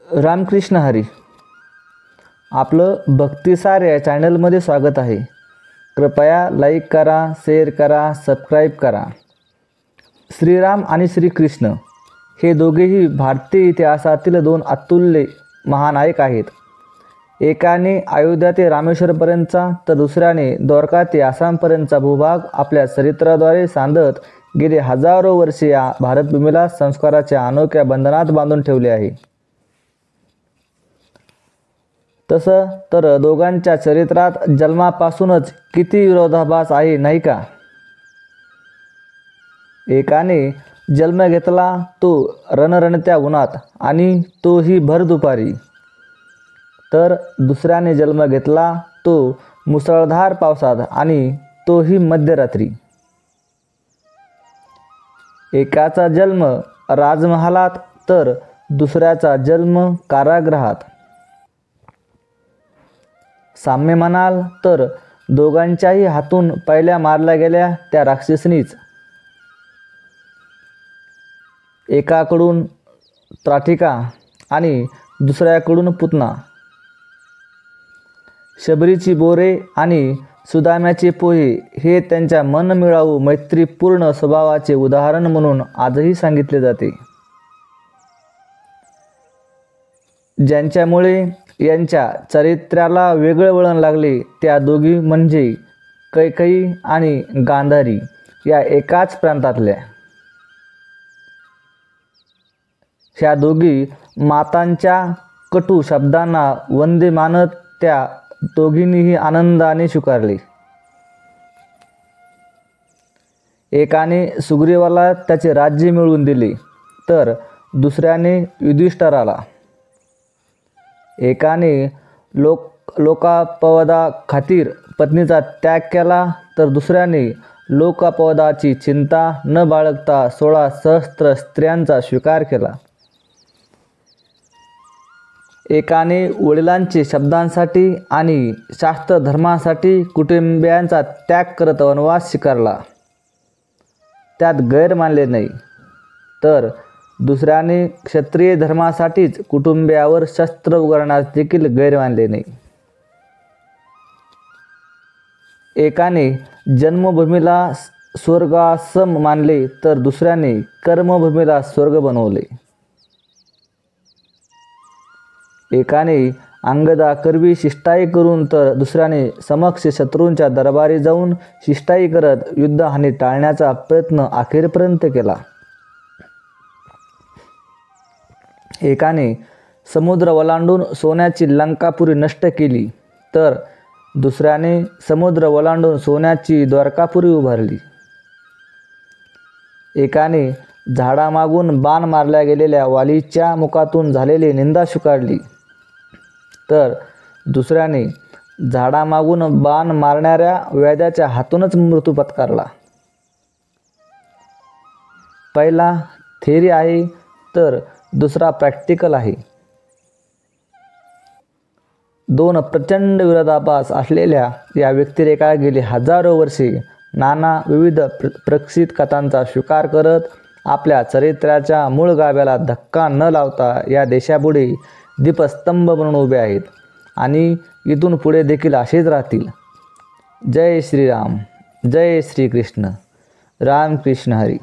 रामकृष्ण हरी. आपलं भक्तिसार या चॅनलमध्ये स्वागत आहे. कृपया लाईक करा, शेअर करा, सबस्क्राईब करा. श्रीराम आणि श्रीकृष्ण हे दोघेही भारतीय इतिहासातील दोन अतुल्य महानायक आहेत. एकाने अयोध्या ते रामेश्वरपर्यंतचा तर दुसऱ्याने द्वारका ते आसामपर्यंतचा भूभाग आपल्या चरित्राद्वारे सांधत गेले हजारो वर्षे या भारतभूमीला संस्काराच्या अनोख्या बंधनात बांधून ठेवले आहे. तसं तर दोघांच्या चरित्रात जन्मापासूनच किती विरोधाभास आहे नाही का. एकाने जन्म घेतला तो रणरणत्या उन्हात आणि तोही भर दुपारी, तर दुसऱ्याने जन्म घेतला तो मुसळधार पावसात आणि तोही मध्यरात्री. एकाचा जन्म राजमहालात तर दुसऱ्याचा जन्म कारागृहात. साम्य म्हणाल तर दोघांच्याही हातून पहिल्या मारल्या गेल्या त्या राक्षसनीच. एकाकडून त्राटिका आणि दुसऱ्याकडून पुतना. शबरीची बोरे आणि सुदाम्याचे पोहे हे त्यांच्या मनमिळावू मैत्रीपूर्ण स्वभावाचे उदाहरण म्हणून आजही सांगितले जाते. ज्यांच्यामुळे यांच्या चरित्राला वेगळे वळण लागले त्या दोघी म्हणजे कैकेयी आणि गांधारी या एकाच प्रांतातल्या. ह्या दोघी मातांच्या कटू शब्दांना वंदे मानत त्या दोघींनीही आनंदाने स्वीकारले. एकाने सुग्रीवाला त्याचे राज्य मिळवून दिले तर दुसऱ्याने युधिष्ठिराला. एकाने लोकापवादा खातीर पत्नीचा त्याग केला तर दुसऱ्याने लोकापवादाची चिंता न बाळगता 16 सहस्त्र स्त्रियांचा स्वीकार केला. एकाने वडिलांचे शब्दांसाठी आणि शास्त्र धर्मासाठी कुटुंबियांचा त्याग करत वनवास स्वीकारला, त्यात गैर मानले नाही. तर दुसऱ्याने क्षत्रिय धर्मासाठीच कुटुंबियावर शस्त्र उगारण्यास देखील गैर मानले नाही. एकाने जन्मभूमीला स्वर्गासम मानले तर दुसऱ्याने कर्मभूमीला स्वर्ग बनवले. एकाने अंगदा करवी शिष्टाई करून तर दुसऱ्याने समक्ष शत्रूंच्या दरबारी जाऊन शिष्टाई करत युद्धहानी टाळण्याचा प्रयत्न अखेरपर्यंत केला. एकाने समुद्र ओलांडून सोन्याची लंकापुरी नष्ट केली तर दुसऱ्याने समुद्र ओलांडून सोन्याची द्वारकापुरी उभारली. एकाने झाडामागून बाण मारल्या गेलेल्या वालीच्या मुखातून झालेली निंदा स्वीकारली तर दुसऱ्याने झाडामागून बाण मारणाऱ्या वैद्याच्या हातूनच मृत्यू पत्करला. पहिला थेरी आहे तर दुसरा प्रॅक्टिकल आहे. दोन प्रचंड विरोधाभास असलेल्या या व्यक्तिरेखा गेली हजारो वर्षे नाना विविध प्रक्षित कथांचा स्वीकार करत आपल्या चरित्राच्या मूळ गाभ्याला धक्का न लावता या देशापुढे दीपस्तंभ म्हणून उभे आहेत आणि इथून पुढे देखील असेच राहतील. जय श्रीराम, जय श्रीकृष्ण. रामकृष्ण हरी.